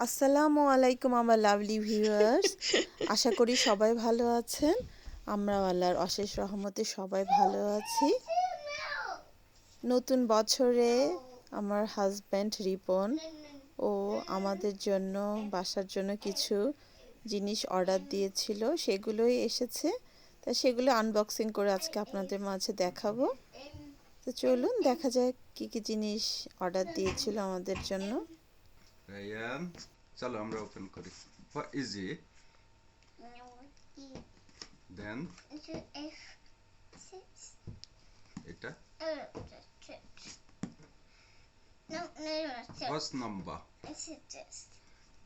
আসসালামু আলাইকুম আমার লাভলি ভিউয়ার্স, আশা করি সবাই ভালো আছেন। আমরা আল্লাহর অশেষ রহমতে সবাই ভালো আছি। নতুন বছরে আমার হাজব্যান্ড রিপন ও আমাদের জন্য বাসার জন্য কিছু জিনিস অর্ডার দিয়েছিল, সেগুলোই এসেছে। তা সেগুলো আনবক্সিং করে আজকে আপনাদের মাঝে দেখাবো। তো চলুন দেখা যাক কি কি জিনিস অর্ডার দিয়েছিল আমাদের জন্য। রায়ান, চলো আমরা ওপেন করি। What is it? Then এটা what's number?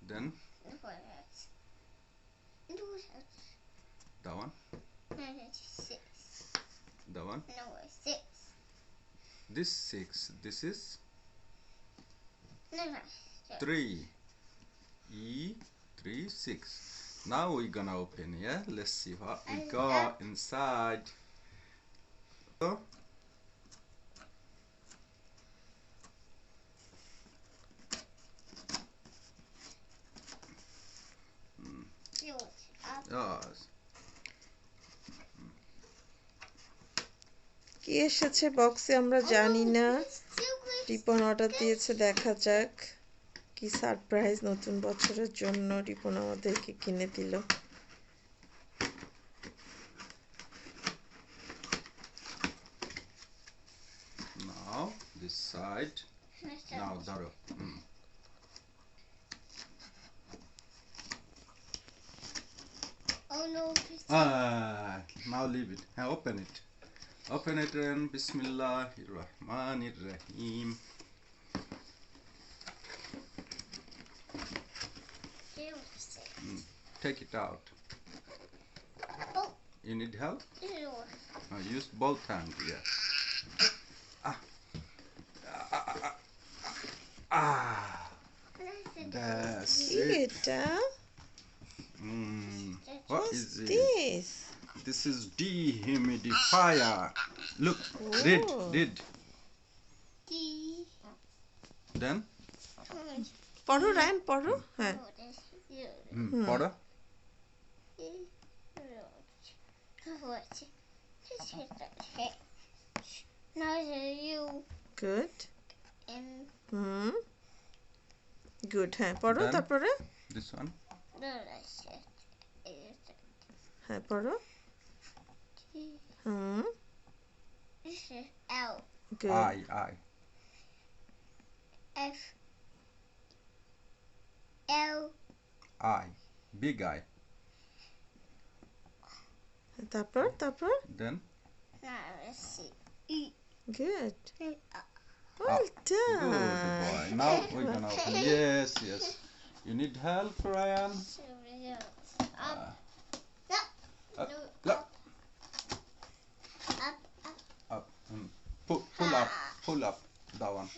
Then that one, that one. This 6. This is 3. E3 6. Now we're gonna open. Yeah, let's see what we got inside. So, yes. কি এসেছে বক্সে আমরা জানি না। রিপন অর্ডার দিয়েছে, দেখা যাক কি সারপ্রাইজ নতুন বছরের জন্য রিপন আমাদেরকে কিনে দিল। Now this side. Now Daro. Oh no. Now leave it. Open it. Open it and Bismillahirrahmanirrahim. Take it out. Oh. You need help? Ew. Use both hands. Yeah. That's কি it. এটা? What is it? This. This is dehumidifier. Look, read. Then পড়ো রায়ন, পড়ো। হ্যাঁ, পড়ো। Good. Good, হ্যাঁ পড়ো। Then? তারপরে This one. হ্যাঁ পড়ো। This is L. Good. I. F. L. I. Big I. তারপর Then Now let's see. E. Good, Then well good done. boy. Now we're gonna open. Yes. You need help, Ryan? up. Look. Up. Up. Pull up. That one.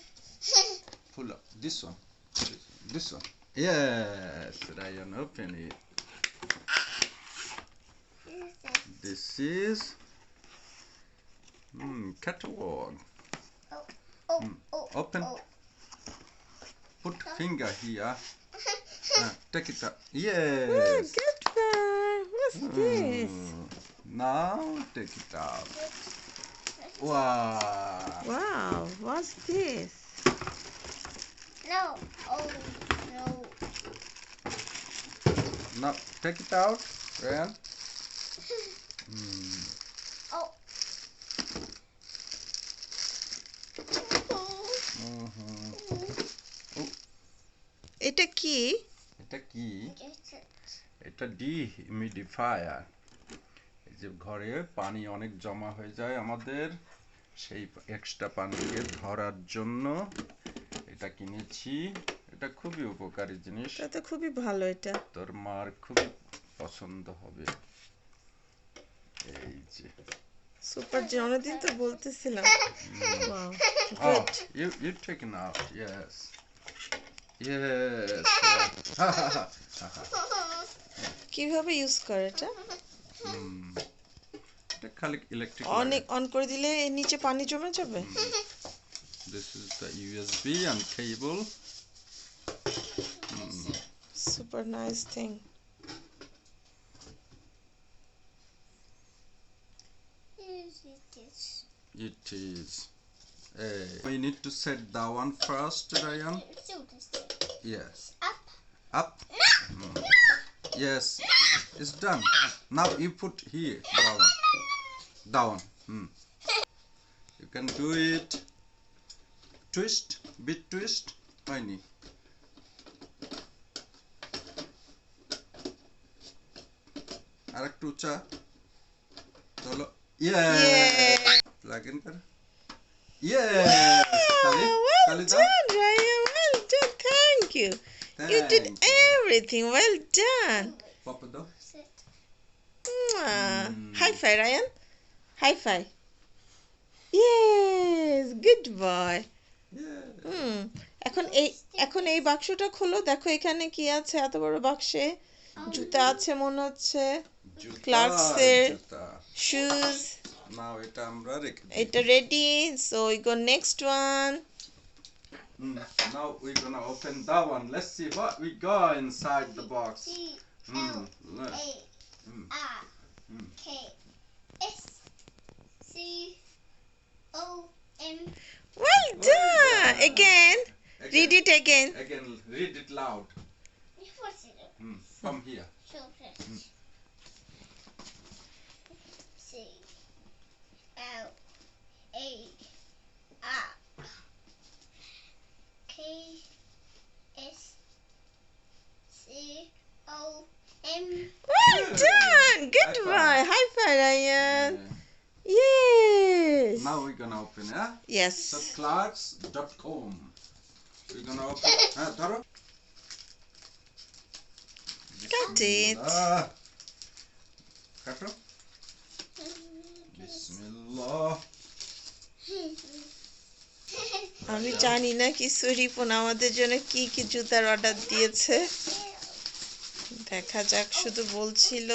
Pull up. This one. This one. Yes, Ryan, open it. This is catalog. Open. Put finger here. Take it up. Yes. Good boy. What's this? Now take it out. Wow. Wow, what's this? No. Oh no. Now take it out, Ryan. Oh. এটা কি? এটা কি? এটা dehumidifier. এই যে ঘরে পানি অনেক জমা হয়ে যায় আমাদের, সেই এক্সট্রা পানিকে ধরার জন্য এটা কিনেছি। এটা খুবই উপকারী জিনিস। এটা তো খুবই ভালো। এটা তোর মার খুবই পছন্দ হবে। এই যে সুপার যে অনেকদিন তো বলতেছিলাম। Wow. Oh, Good. you taken out. Yes. কিভাবে ইউজ করে এটা? এটা খালি ইলেকট্রিক। অন করে দিলে এর নিচে পানি জমে যাবে। This is the USB and cable. super nice thing. It is. We need to set that one first, Ryan. Yes. Up. Up. Yes. It's done. Now you put here. Down. Down. You can do it. Twist. Bit twist. Tiny. আরেকটু উঁচা চলো plug in কর Well done, Ryan. Well done. Thank you. You did everything. Well done. পাপা দাও High five, Ryan. High five. Yes, good boy. এখন এই বাক্সটা খোলো, দেখো এখানে কি আছে। এত বড় বাক্সে জুতা আছে মনে হচ্ছে, ক্লার্কসের শুজ। নাও এটা আমরা রেখে দিই। এটা ready, so we go next one. Now we're gonna open that one. Let's see what we got inside the box. K-S-C-O-M. Well done. Again. Read it again. Again, read it loud. From here. C-O-M. Well done. Good boy. High five, Ryan. Yes. Now we're gonna open it. Yes. So clarks.com. We're gonna open. ধরো Cut it. কাটো বিসমিল্লাহ। আমি জানি না কিছু রিপন আমাদের জন্য কি কি জুতার অর্ডার দিয়েছে, দেখা যাক। শুধু বলছিল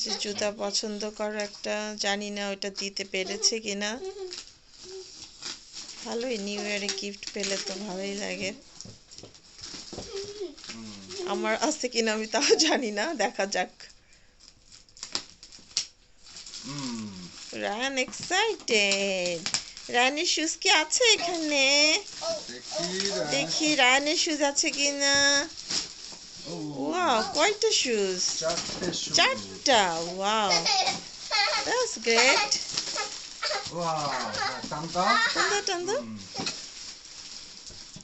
যে জুতা পছন্দ করো একটা, জানি না ওটা দিতে পেরেছে কিনা। ভালোই, নিউ ইয়ারে গিফট পেলে তো ভালোই লাগে। আমার আছে কিনা আমি তাও জানি না, দেখা যাক। Ryan excited. রায়ানের শুজ কি আছে এখানে? দেখি রায়ানের শুজ আছে কিনা। ওয়াও, কয়টা শুজ? চারটা। Wow, that's great. ওয়াও, টান্দা টান্দা টান্দা।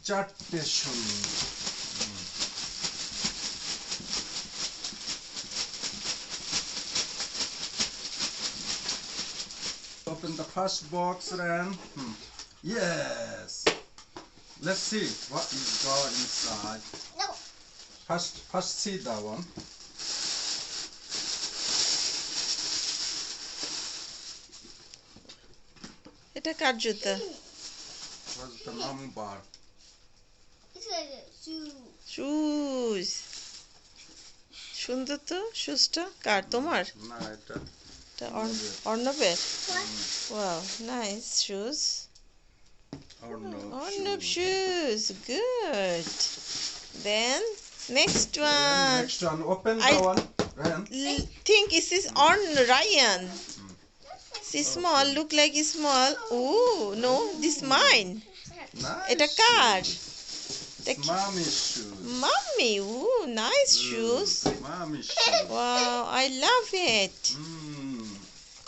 চারটে shoes. Open the first box, Ran. Yes. Let's see what is got inside. No. First see that one. এটা কার জুতা? What's the number? It's like a shoe. Shoes. সুন্দর তো শুজটা। কার? তোমার? না এটা এটা অর্ণবের। Wow, nice shoes. Arnab shoes. Good. Then next one. Next one. Open the one. Ran. Think this is on Ryan. See, small. Look like it's small. Oh no, this mine. Nice. এটা কার? Mommy shoes. Mommy. Ooh, nice shoes. Mommy shoes. Wow, I love it.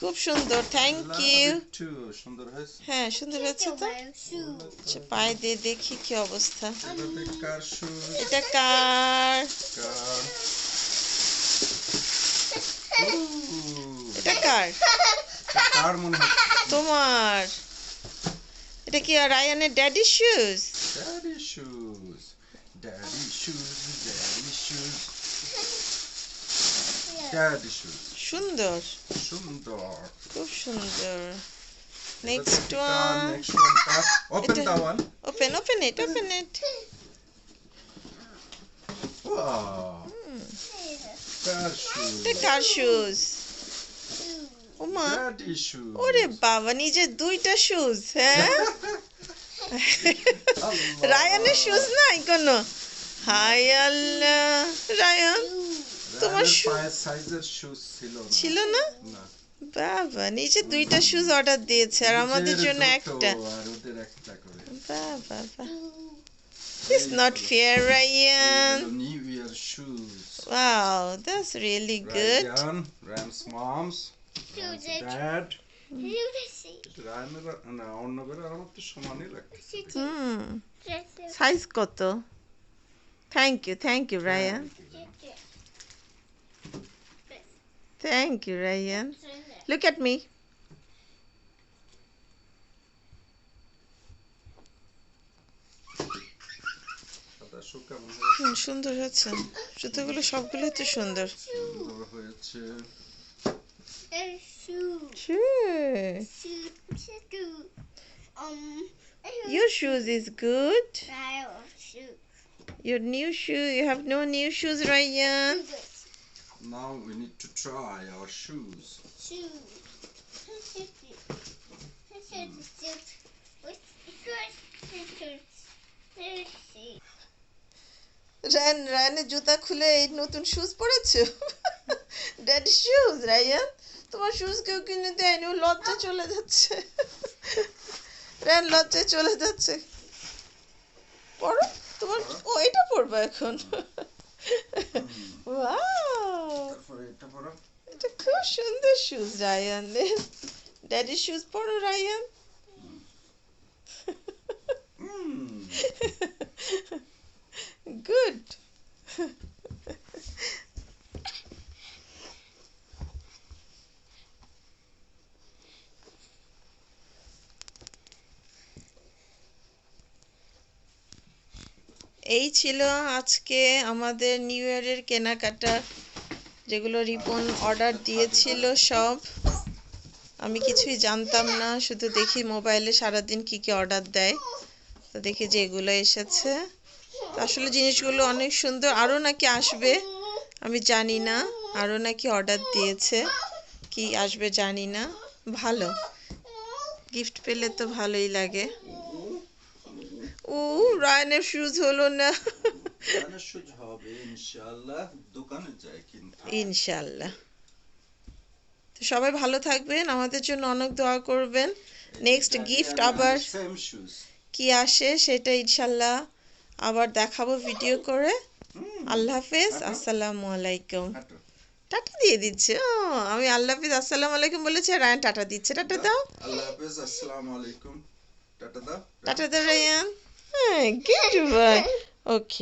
খুব সুন্দর, thank you. সুন্দর হয়েছে। হ্যাঁ, সুন্দর হয়েছে তো। আচ্ছা, পায়ে দিয়ে দেখি কি অবস্থা। এটা কার? এটা কার? কার মনে হচ্ছে? তোমার। এটা কি রায়ানের daddy shoes? Daddy shoes, daddy shoes, daddy shoes, daddy shoes. সুন্দর, সুন্দর, খুব সুন্দর। Next one. Next one. Open that one. Open it, open it. Wow. Car shoes. এটা কার শুজ? ওমা, Daddy shoes. ওরে বাবা, নিজের দুইটা শুজ। হ্যাঁ, রায়ানের শুজ নাই কোনো। হাই আল্লাহ, রায়ান তোমার রায়ানের শু পায়ের সাইজের শুজ ছিল না। ছিল না? না। বাবা, নিজে 2টা শুজ অর্ডার দিয়েছে আর আমাদের নিজের জন্য দুটো একটা। আর ওদের একটা করে। বাবা বাবা, Two. it's not fair, Ryan. এগুলো new year shoes. Wow, that's really good. Ryan's moms, Ryan's dad. রায়ানের না অন্যদের আর আমার তো সমানই লাগতেছে। সাইজ কত? Thank you Ryan, thank you Ryan. Look at me. সাদা শু কেমন হয়েছে? সুন্দর আছে, জুতোগুলো সবগুলোই তো সুন্দর। সুন্দর হয়েছে। Sure. Your shoes is good. Your new shoe. You have no new shoes, Ryan. Now we need to try our shoes. রায়ানের জুতা খুলে এই নতুন শুজ পরেছো? ড্যাডি শুজ, রায়ান তোমার শুজ কেউ কিনে দেয়নি, ও লজ্জা চলে যাচ্ছে। রায়ান লজ্জায় চলে যাচ্ছে। পরো তোমার, ও এটা পরবে এখন। ওয়াও, তারপরে এটা পরো। এটা খুব সুন্দর শুজ রায়ানের। ড্যাডি শুজ পরো রায়ান। গুড। এই ছিল আজকে আমাদের নিউ ইয়ারের কেনাকাটা, যেগুলো রিপন অর্ডার দিয়েছিল সব। আমি কিছুই জানতাম না, শুধু দেখি মোবাইলে সারাদিন কি কি অর্ডার দেয়, তো দেখি যে এগুলো এসেছে। তো আসলে জিনিসগুলো অনেক সুন্দর, আরও নাকি আসবে আমি জানি না, আরও নাকি অর্ডার দিয়েছে, কি আসবে জানি না। ভালো, গিফট পেলে তো ভালোই লাগে। ও রায়ানের শুজ হলো না। রায়ানের শুজ হবে ইনশাআল্লাহ, দোকানে যাই কিনতে। ইনশাআল্লাহ। তো সবাই ভালো থাকবেন, আমাদের জন্য অনেক দোয়া করবেন। নেক্সট গিফট আবার সেম শুজ। কি আসে সেটা ইনশাআল্লাহ আবার দেখাবো ভিডিও করে। আল্লাহ হাফেজ, আসসালামু আলাইকুম। টাটা দিয়ে দিচ্ছে। ও, আমি আল্লাহ হাফেজ আসসালামু আলাইকুম বলেছি, আর রায়ান টাটা দিচ্ছে। টাটা দাও, আল্লাহ হাফেজ, আসসালামু আলাইকুম। টাটা দাও। টাটা দাও রায়ান। হ্যাঁ, গুড বয়। ওকে।